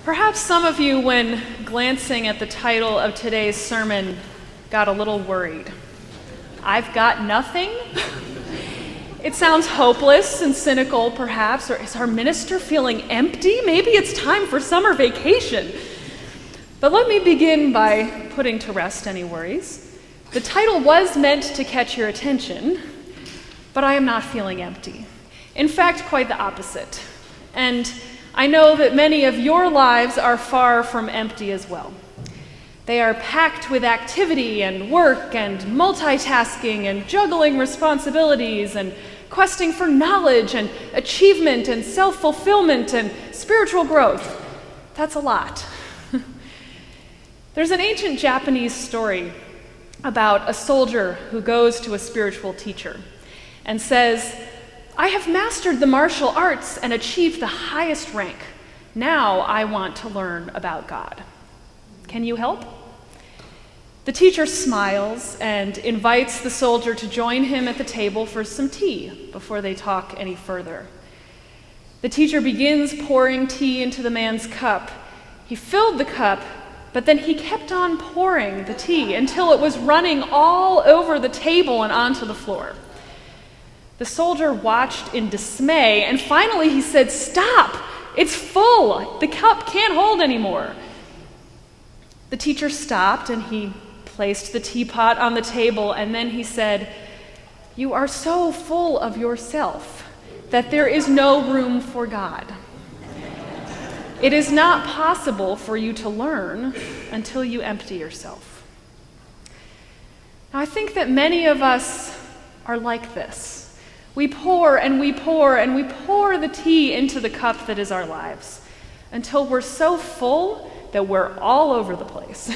Perhaps some of you, when glancing at the title of today's sermon, got a little worried. I've got nothing? It sounds hopeless and cynical, perhaps. Or is our minister feeling empty? Maybe it's time for summer vacation. But let me begin by putting to rest any worries. The title was meant to catch your attention, but I am not feeling empty. In fact, quite the opposite. And I know that many of your lives are far from empty as well. They are packed with activity and work and multitasking and juggling responsibilities and questing for knowledge and achievement and self-fulfillment and spiritual growth. That's a lot. There's an ancient Japanese story about a soldier who goes to a spiritual teacher and says, "I have mastered the martial arts and achieved the highest rank. Now I want to learn about God. Can you help?" The teacher smiles and invites the soldier to join him at the table for some tea before they talk any further. The teacher begins pouring tea into the man's cup. He filled the cup, but then he kept on pouring the tea until it was running all over the table and onto the floor. The soldier watched in dismay, and finally he said, "Stop! It's full! The cup can't hold anymore." The teacher stopped and he placed the teapot on the table, and then he said, "You are so full of yourself that there is no room for God. It is not possible for you to learn until you empty yourself." Now, I think that many of us are like this. We pour and we pour and we pour the tea into the cup that is our lives until we're so full that we're all over the place.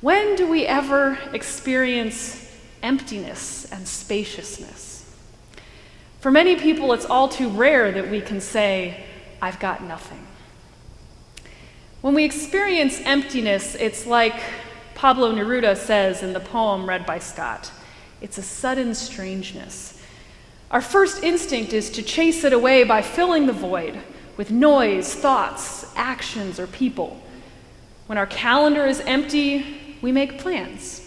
When do we ever experience emptiness and spaciousness? For many people, it's all too rare that we can say, "I've got nothing." When we experience emptiness, it's like Pablo Neruda says in the poem read by Scott, it's a sudden strangeness. Our first instinct is to chase it away by filling the void with noise, thoughts, actions, or people. When our calendar is empty, we make plans.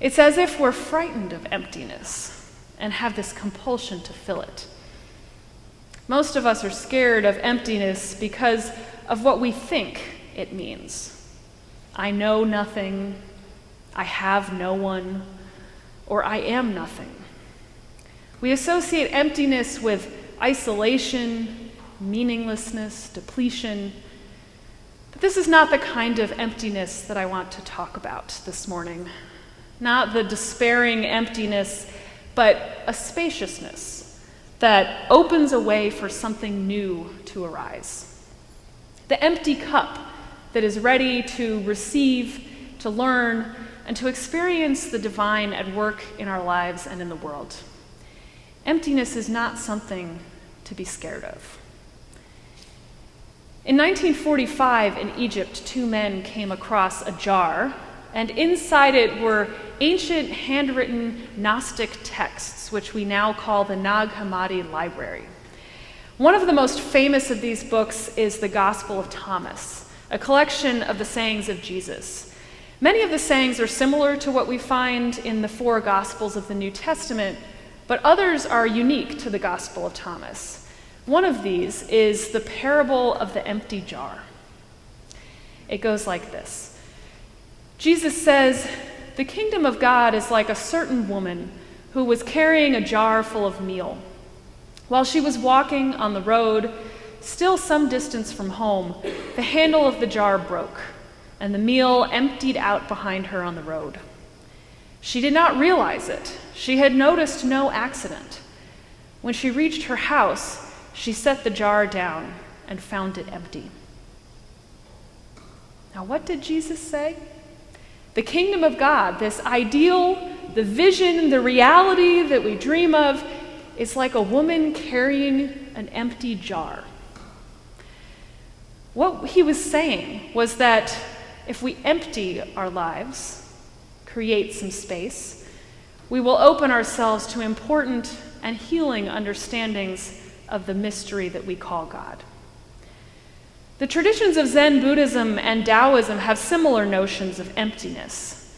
It's as if we're frightened of emptiness and have this compulsion to fill it. Most of us are scared of emptiness because of what we think it means. I know nothing, I have no one, or I am nothing. We associate emptiness with isolation, meaninglessness, depletion. But this is not the kind of emptiness that I want to talk about this morning. Not the despairing emptiness, but a spaciousness that opens a way for something new to arise. The empty cup that is ready to receive, to learn, and to experience the divine at work in our lives and in the world. Emptiness is not something to be scared of. In 1945 in Egypt, two men came across a jar, and inside it were ancient handwritten Gnostic texts, which we now call the Nag Hammadi Library. One of the most famous of these books is the Gospel of Thomas, a collection of the sayings of Jesus. Many of the sayings are similar to what we find in the four Gospels of the New Testament, but others are unique to the Gospel of Thomas. One of these is the parable of the empty jar. It goes like this. Jesus says, "The kingdom of God is like a certain woman who was carrying a jar full of meal. While she was walking on the road, still some distance from home, the handle of the jar broke, and the meal emptied out behind her on the road. She did not realize it. She had noticed no accident. When she reached her house, she set the jar down and found it empty." Now, what did Jesus say? The kingdom of God, this ideal, the vision, the reality that we dream of, is like a woman carrying an empty jar. What he was saying was that if we empty our lives, create some space, we will open ourselves to important and healing understandings of the mystery that we call God. The traditions of Zen Buddhism and Taoism have similar notions of emptiness.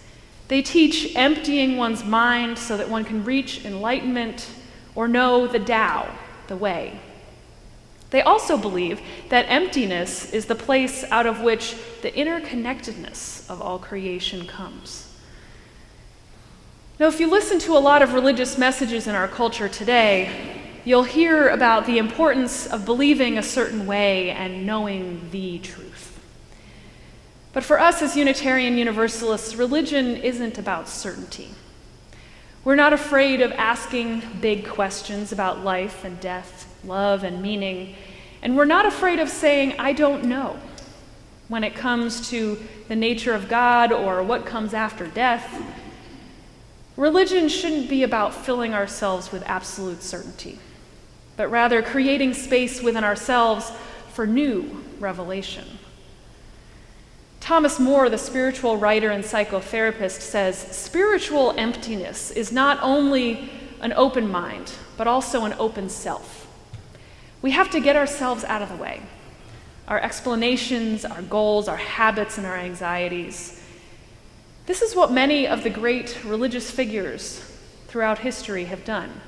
They teach emptying one's mind so that one can reach enlightenment or know the Tao, the way. They also believe that emptiness is the place out of which the interconnectedness of all creation comes. Now, if you listen to a lot of religious messages in our culture today, you'll hear about the importance of believing a certain way and knowing the truth. But for us as Unitarian Universalists, religion isn't about certainty. We're not afraid of asking big questions about life and death, love and meaning, and we're not afraid of saying, I don't know, when it comes to the nature of God or what comes after death. Religion shouldn't be about filling ourselves with absolute certainty, but rather creating space within ourselves for new revelation. Thomas More, the spiritual writer and psychotherapist, says, spiritual emptiness is not only an open mind, but also an open self. We have to get ourselves out of the way. Our explanations, our goals, our habits, and our anxieties. This is what many of the great religious figures throughout history have done.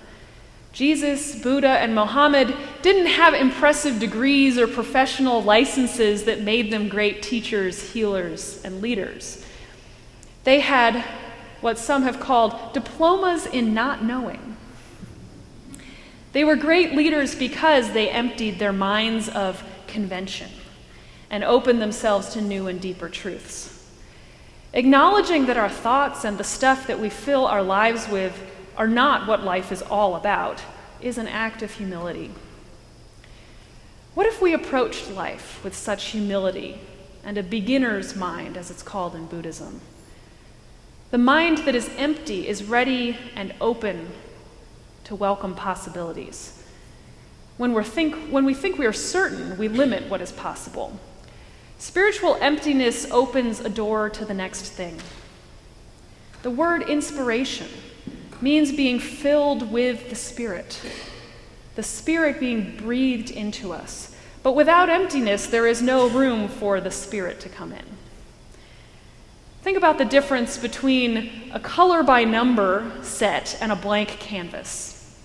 Jesus, Buddha, and Mohammed didn't have impressive degrees or professional licenses that made them great teachers, healers, and leaders. They had what some have called diplomas in not knowing. They were great leaders because they emptied their minds of convention and opened themselves to new and deeper truths. Acknowledging that our thoughts and the stuff that we fill our lives with are not what life is all about is an act of humility. What if we approached life with such humility and a beginner's mind, as it's called in Buddhism? The mind that is empty is ready and open to welcome possibilities. When we think we are certain, we limit what is possible. Spiritual emptiness opens a door to the next thing. The word inspiration means being filled with the Spirit being breathed into us. But without emptiness, there is no room for the Spirit to come in. Think about the difference between a color by number set and a blank canvas.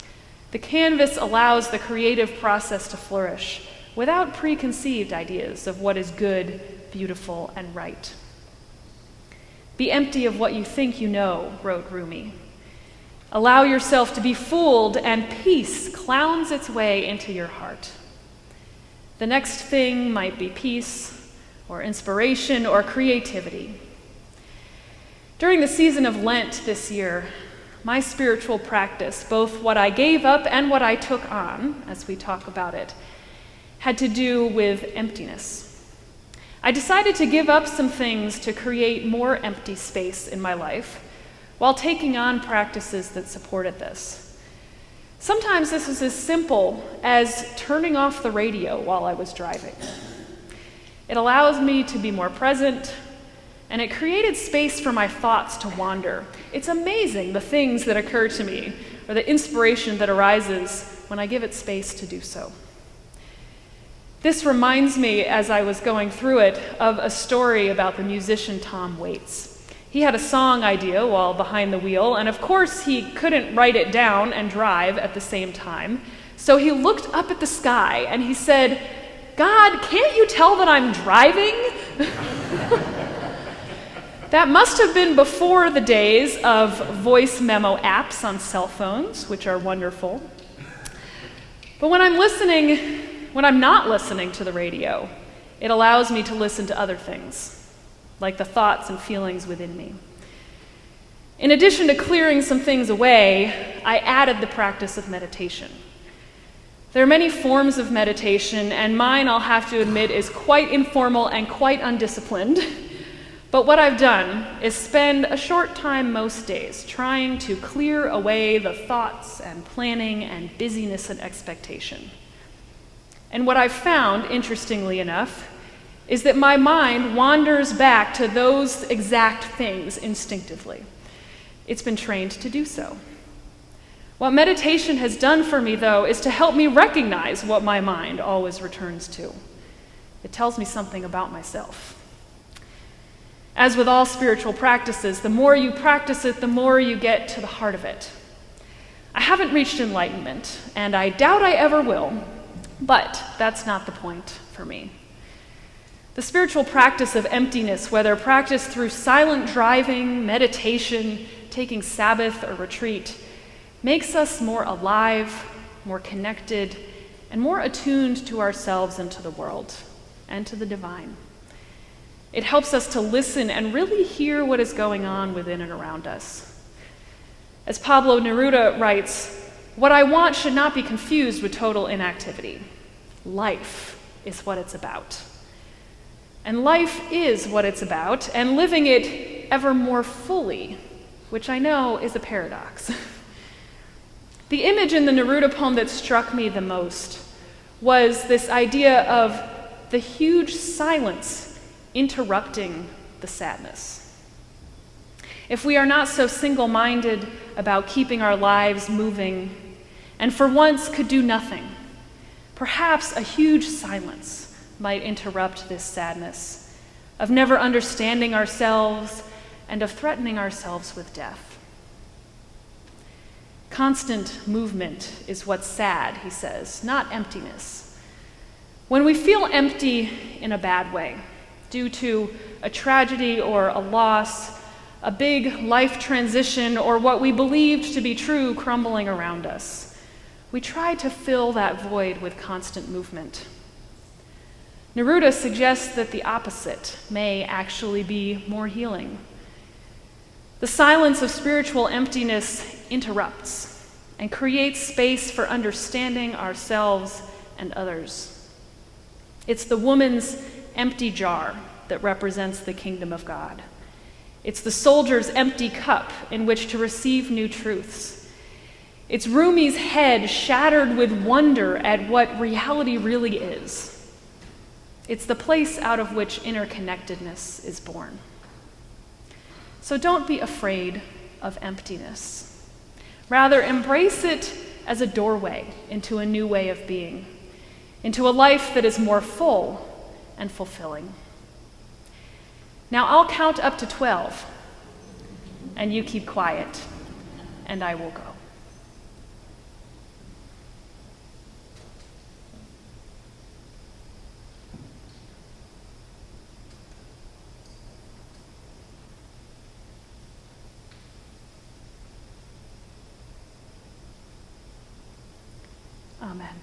The canvas allows the creative process to flourish without preconceived ideas of what is good, beautiful, and right. Be empty of what you think you know, wrote Rumi. Allow yourself to be fooled, and peace clowns its way into your heart. The next thing might be peace, or inspiration, or creativity. During the season of Lent this year, my spiritual practice, both what I gave up and what I took on, as we talk about it, had to do with emptiness. I decided to give up some things to create more empty space in my life, while taking on practices that supported this. Sometimes this was as simple as turning off the radio while I was driving. It allows me to be more present, and it created space for my thoughts to wander. It's amazing the things that occur to me, or the inspiration that arises when I give it space to do so. This reminds me, as I was going through it, of a story about the musician Tom Waits. He had a song idea while behind the wheel, and of course he couldn't write it down and drive at the same time. So he looked up at the sky and he said, "God, can't you tell that I'm driving?" That must have been before the days of voice memo apps on cell phones, which are wonderful. But when I'm not listening to the radio, it allows me to listen to other things, like the thoughts and feelings within me. In addition to clearing some things away, I added the practice of meditation. There are many forms of meditation, and mine, I'll have to admit, is quite informal and quite undisciplined. But what I've done is spend a short time most days trying to clear away the thoughts and planning and busyness and expectation. And what I've found, interestingly enough, is that my mind wanders back to those exact things instinctively. It's been trained to do so. What meditation has done for me, though, is to help me recognize what my mind always returns to. It tells me something about myself. As with all spiritual practices, the more you practice it, the more you get to the heart of it. I haven't reached enlightenment, and I doubt I ever will, but that's not the point for me. The spiritual practice of emptiness, whether practiced through silent driving, meditation, taking Sabbath or retreat, makes us more alive, more connected, and more attuned to ourselves and to the world, and to the divine. It helps us to listen and really hear what is going on within and around us. As Pablo Neruda writes, "What I want should not be confused with total inactivity. Life is what it's about. And life is what it's about, and living it ever more fully, which I know is a paradox." The image in the Neruda poem that struck me the most was this idea of the huge silence interrupting the sadness. If we are not so single-minded about keeping our lives moving, and for once could do nothing, perhaps a huge silence might interrupt this sadness of never understanding ourselves and of threatening ourselves with death. Constant movement is what's sad, he says, not emptiness. When we feel empty in a bad way, due to a tragedy or a loss, a big life transition, or what we believed to be true crumbling around us, we try to fill that void with constant movement. Neruda suggests that the opposite may actually be more healing. The silence of spiritual emptiness interrupts and creates space for understanding ourselves and others. It's the woman's empty jar that represents the kingdom of God. It's the soldier's empty cup in which to receive new truths. It's Rumi's head shattered with wonder at what reality really is. It's the place out of which interconnectedness is born. So don't be afraid of emptiness. Rather, embrace it as a doorway into a new way of being, into a life that is more full and fulfilling. Now I'll count up to 12, and you keep quiet, and I will go. Amen.